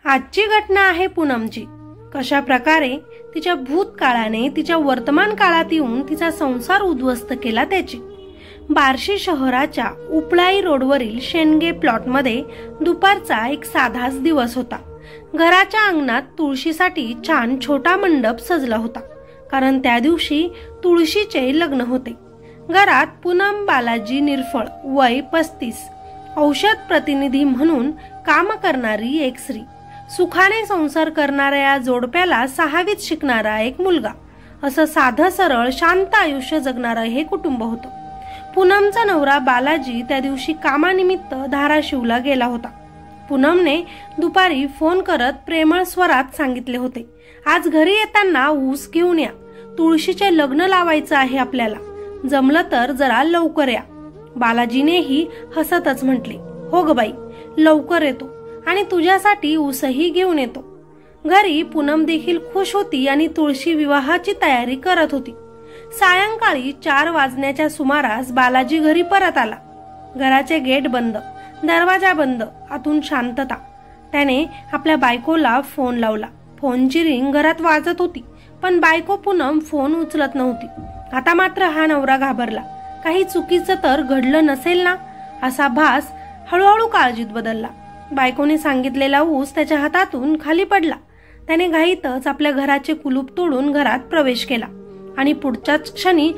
आजची घटना आहे पूनमची. कशा प्रकारे तिच्या भूतकाळाने तिच्या वर्तमान काळात येऊन तिचा संसार उद्ध्वस्त केला त्याची. बार्शी शहराच्या उपळाई रोडवरील शेंडगे प्लॉटमध्ये दुपारचा एक साधाच दिवस होता. घराच्या अंगणात तुळशीसाठी छान छोटा मंडप सजला होता, कारण त्या दिवशी तुळशीचे लग्न होते. घरात पूनम बालाजी निरफळ, वय 35, औषध प्रतिनिधी म्हणून काम करणारी एक स्त्री, सुखाने संसार करणाऱ्या या जोडप्याला 6वीत शिकणारा एक मुलगा, असं साधं सरळ शांत आयुष्य जगणारं हे कुटुंब होतं. पूनमचा नवरा बालाजी त्या दिवशी कामानिमित्त धाराशिवला गेला होता. पूनमने दुपारी फोन करत प्रेमळ स्वरात सांगितले होते, आज घरी येताना ऊस घेऊन या, तुळशीचे लग्न लावायचं आहे आपल्याला, जमलं तर जरा लवकर या. बालाजीनेही हसतच म्हटले, हो ग बाई, लवकर येतो आणि तुझ्यासाठी ऊसही घेऊन येतो. घरी पूनम देखील खुश होती आणि तुळशी विवाहाची तयारी करत होती. सायंकाळी 4 वाजण्याच्या सुमारास बालाजी घरी परत आला. घराचे गेट बंद, दरवाजा बंद, आतून शांतता. त्याने आपल्या बायकोला फोन लावला. फोनची रिंग घरात वाजत होती, पण बायको पूनम फोन उचलत नव्हती. आता मात्र हा नवरा घाबरला. काही चुकीचं तर घडलं नसेल ना, असा भास हळूहळू काळजीत बदलला. बायकोने सांगितलेला ऊस त्याच्या हातातून खाली पडला. त्याने घाईतच आपल्या घराचे कुलूप तोडून घरात प्रवेश केला आणि पुढच्याच क्षणी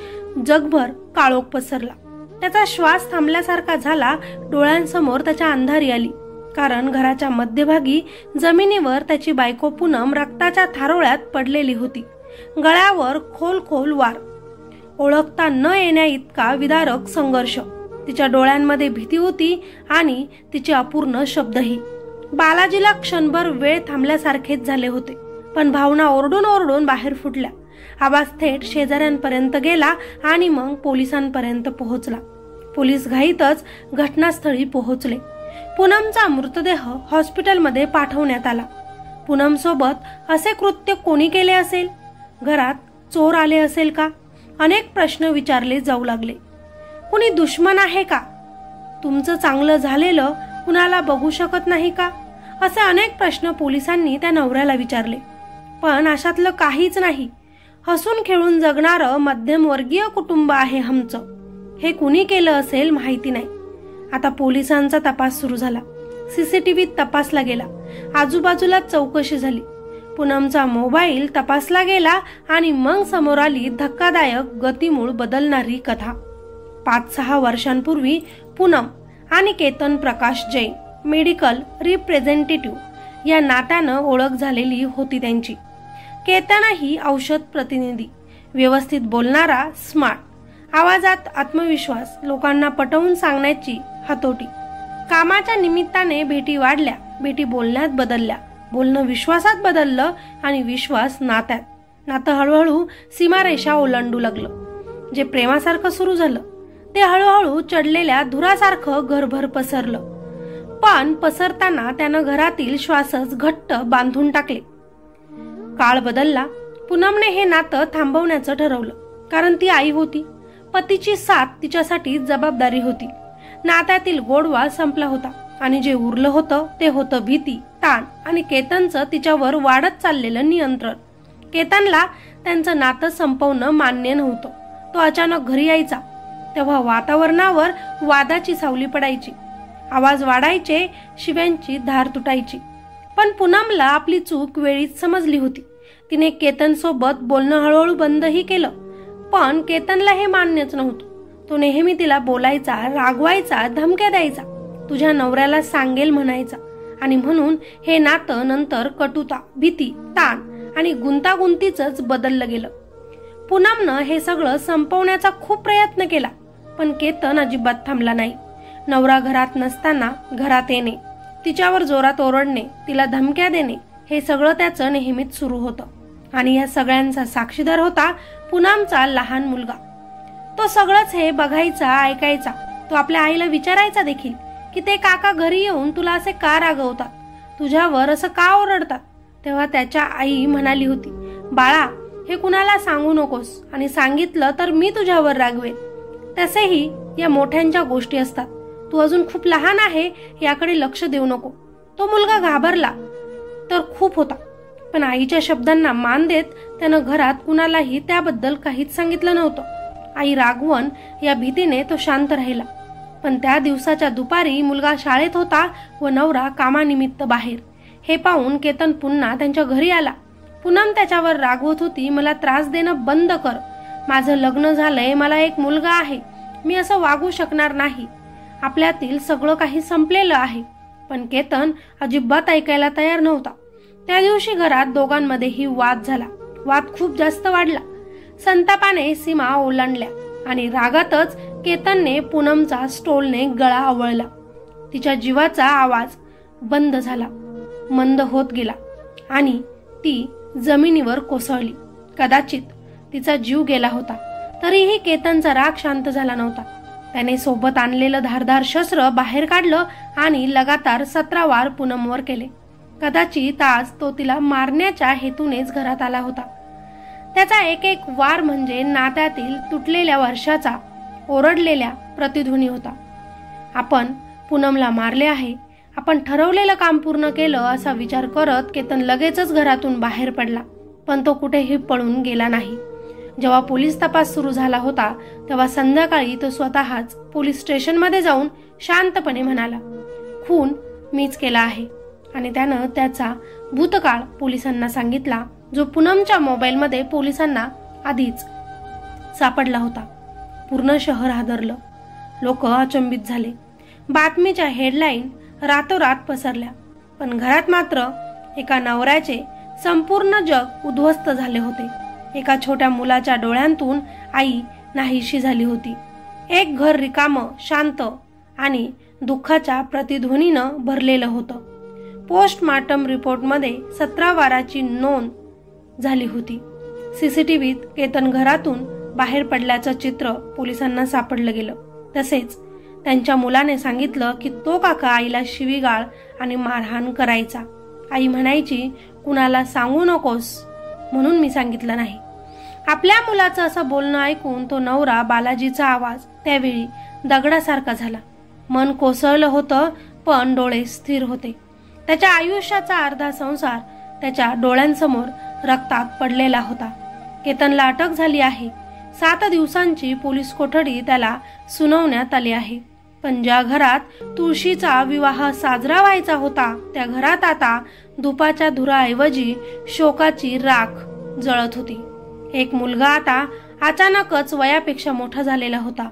जगभर काळोख पसरला. त्याचा श्वास थांबल्यासारखा झाला. डोळ्यांसमोर त्याच्या अंधारी आली, कारण घराच्या मध्यभागी जमिनीवर त्याची बायको पूनम रक्ताच्या थारोळ्यात पडलेली होती. गळ्यावर खोल खोल वार, ओळखता न येण्या इतका विदारक संघर्ष. तिच्या डोळ्यांमध्ये भीती होती आणि तिचे अपूर्ण शब्दही. बालाजीला क्षणभर वेळ थांबल्यासारखेच झाले होते, पण भावना ओरडून ओरडून बाहेर फुटल्या. आवाज थेट शेजाऱ्यांपर्यंत गेला आणि मग पोलिसांपर्यंत पोहोचला. पोलीस घाईतच घटनास्थळी पोहोचले. पूनमचा मृतदेह हॉस्पिटलमध्ये पाठवण्यात आला. पूनम सोबत असे कृत्य कोणी केले असेल? घरात चोर आले असेल का? अनेक प्रश्न विचारले जाऊ लागले. कुणी दुश्मन आहे का? तुमचं चांगलं झालेलं कुणाला बघू शकत नाही का? असे अनेक प्रश्न पोलिसांनी त्या नवऱ्याला विचारले, पण अशातलं काहीच नाही. हसून खेळून जगणारं मध्यमवर्गीय कुटुंब आहे आमचं. हे कुणी केलं असेल माहिती नाही. आता पोलिसांचा तपास सुरू झाला. सीसीटीव्हीत तपासला गेला. आजूबाजूला चौकशी झाली. पूनमचा मोबाईल तपासला गेला आणि मग समोर आली धक्कादायक, गतिमूळ बदलणारी कथा. 5-6 वर्षांपूर्वी पूनम आणि केतन प्रकाश जैन, मेडिकल रिप्रेझेंटेटिव्ह या नात्यानं ओळख झालेली होती त्यांची. केतनही औषध प्रतिनिधी, व्यवस्थित बोलणारा, स्मार्ट, आवाजात आत्मविश्वास, लोकांना पटवून सांगण्याची हातोटी. कामाच्या निमित्ताने भेटी वाढल्या, भेटी बोलण्यात बदलल्या, बोलणं विश्वासात बदललं आणि विश्वास नात्यात. नातं हळूहळू सीमारेषा ओलांडू लागलं. जे प्रेमासारखं सुरू झालं ते हळूहळू चढलेल्या धुरासारखं घरभर पसरलं. पण पसरताना त्यानं घरातील श्वासच घट्ट बांधून टाकले. काळ बदलला. पूनमने हे नातं थांबवण्याचं ठरवलं, कारण ती आई होती. पतीची साथ तिच्यासाठी जबाबदारी होती. नात्यातील गोडवा संपला होता आणि जे उरलं होतं ते होतं भीती, ताण आणि केतनचं तिच्यावर वाढत चाललेलं नियंत्रण. केतनला त्यांचं नातं संपवणं मान्य नव्हतं. तो अचानक घरी यायचा तेव्हा वातावरणावर वादाची सावली पडायची. आवाज वाढायचे, शिव्यांची धार तुटायची. पण पूनमला आपली चूक वेळीच समजली होती. तिने केतन सोबत बोलणं हळूहळू बंदही केलं, पण केतनला हे मान्यच नव्हतं. तो नेहमी तिला बोलायचा, रागवायचा, धमक्या द्यायचा, तुझ्या नवऱ्याला सांगेल म्हणायचा. आणि म्हणून हे नातं नंतर कटुता, भीती, ताण आणि गुंतागुंतीच बदललं गेलं. पूनमनं हे सगळं संपवण्याचा खूप प्रयत्न केला, पण केतन अजिबात थांबला नाही. नवरा घरात नसताना घरात येणे, तिच्यावर जोरात ओरडणे, तिला धमक्या देणे, हे सगळं त्याचं नेहमीच सुरू होतं. आणि या सगळ्यांचा साक्षीदार होता पूनमचा लहान मुलगा. तो सगळंच हे बघायचा, ऐकायचा. तो आपल्या आईला विचारायचा देखील की ते काका घरी येऊन तुला असे का रागवतात, तुझ्यावर असं का ओरडतात. तेव्हा त्याच्या आई म्हणाली होती, बाळा, हे कुणाला सांगू नकोस, आणि सांगितलं तर मी तुझ्यावर रागवेन. तसेही या मोठ्यांच्या गोष्टी असतात. तू अजून खूप लहान आहे, याकडे लक्ष देऊ नको. तो मुलगा घाबरला. तर खूप होता, पण आईच्या शब्दांना मान देत त्यानं घरात कुणालाही त्याबद्दल काहीच सांगितलं नव्हतं. आई रागवण या भीतीने तो शांत राहिला. पण त्या दिवसाच्या दुपारी मुलगा शाळेत होता व नवरा कामानिमित्त बाहेर. हे पाहून केतन पुन्हा त्यांच्या घरी आला. पूनम त्याच्यावर रागवत होती, मला त्रास देणं बंद कर, माझं लग्न झालंय, मला एक मुलगा आहे, मी असं वागू शकणार नाही, आपल्यातील सगळं काही संपलेलं आहे. पण केतन अजिबात ऐकायला तयार नव्हता. त्या दिवशी घरात दोघांमध्येही वाद झाला. वाद खूप जास्त वाढला. संतापाने सीमा ओलांडल्या आणि रागातच केतनने पूनमचा स्टोलने गळा आवळला. तिच्या जीवाचा आवाज बंद झाला, मंद होत गेला आणि ती जमिनीवर कोसळली. कदाचित तिचा जीव गेला होता. तरीही केतनचा राग शांत झाला नव्हता. त्याने सोबत आणलेलं धारदार शस्त्र बाहेर काढलं आणि लगातार 17 वार पूनमवर केले. कदाचित आज तो तिला मारण्याच्या हेतूनेच घरात आला होता. त्याचा एक एक वार म्हणजे नात्यातील तुटलेल्या वर्षाचा ओरडलेल्या प्रतिध्वनी होता. आपण पूनमला मारले आहे, आपण ठरवलेलं काम पूर्ण केलं असा विचार करत केतन लगेचच घरातून बाहेर पडला. पण तो कुठेही पळून गेला नाही. जेव्हा पोलीस तपास सुरू झाला होता तेव्हा संध्याकाळी तो स्वतःच पोलीस स्टेशनमध्ये जाऊन शांतपणे म्हणाला, खून मीच केला आहे. आणि त्यानं त्याचा भूतकाळ पोलिसांना सांगितला, जो पूनमच्या मोबाईलमध्ये पोलिसांना आधीच सापडला होता. पूर्ण शहर हादरलं. लोक अचंबित झाले. बातमीच्या हेडलाईन रातोरात पसरल्या. पण घरात मात्र एका नवऱ्याचे संपूर्ण जग उद्ध्वस्त झाले होते. एका छोट्या मुलाच्या डोळ्यांतून आई नाहीशी झाली होती. एक घर रिकामं, शांत आणि दुःखाच्या प्रतिध्वनीनं भरलेलं होतं. पोस्टमार्टम रिपोर्टमध्ये 17 वाराची नोंद झाली होती. सीसीटीव्हीत केतन घरातून बाहेर पडल्याचं चित्र पोलिसांना सापडलं गेलं. तसेच त्यांच्या मुलाने सांगितलं की तो काका आईला शिवीगाळ आणि मारहाण करायचा. आई म्हणायची, कुणाला सांगू नकोस म्हणून मी सांगितलं नाही. आपल्या मुलाचं असं बोलणं ऐकून तो नवरा बालाजीचा आवाज त्यावेळी दगडासारखा झाला. मन कोसळलं होतं, पण डोळे स्थिर होते. त्याच्या आयुष्याचा अर्धा संसार त्याच्या डोळ्यांसमोर रक्तात पडलेला होता. केतनला अटक झाली आहे. 7 दिवसांची पोलीस कोठडी त्याला सुनावण्यात आली आहे. पण ज्या घरात तुळशीचा विवाह साजरा व्हायचा होता त्या घरात आता धुपाच्या धुराऐवजी शोकाची राख जळत होती. एक मुलगा आता अचानकच वयापेक्षा मोठा झालेला होता.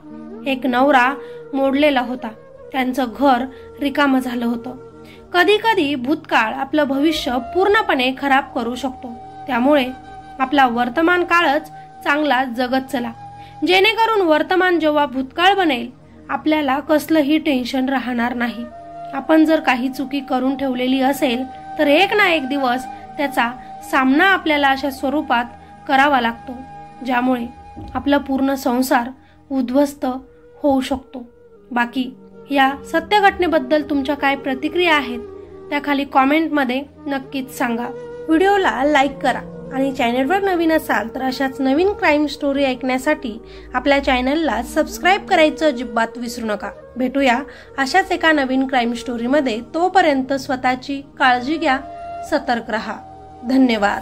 एक नवरा मोडलेला होता. त्यांचं घर रिकामं झालं होतं. कधी कधी भूतकाळ आपलं भविष्य पूर्णपणे खराब करू शकतो. त्यामुळे आपला वर्तमान काळच चांगला जगत चला, जेणेकरून वर्तमान जेव्हा भूतकाळ बनेल आपल्याला कसलंही टेन्शन राहणार नाही. आपण जर काही चुकी करून ठेवलेली असेल तर एक ना एक दिवस त्याचा सामना आपल्याला अशा स्वरूपात करावा लागतो, ज्यामुळे आपला पूर्ण संसार उद्ध्वस्त होऊ शकतो. बाकी या सत्य घटनेबद्दल तुमच्या काय प्रतिक्रिया आहेत त्या खाली कॉमेंटमध्ये नक्कीच सांगा. व्हिडिओला लाईक करा आणि चॅनलवर नवीन असाल तर अशाच नवीन क्राईम स्टोरी ऐकण्यासाठी आपल्या चॅनलला सबस्क्राईब करायचं अजिबात विसरू नका. भेटूया अशाच एका नवीन क्राईम स्टोरीमध्ये. तोपर्यंत स्वतःची काळजी घ्या, सतर्क रहा. धन्यवाद.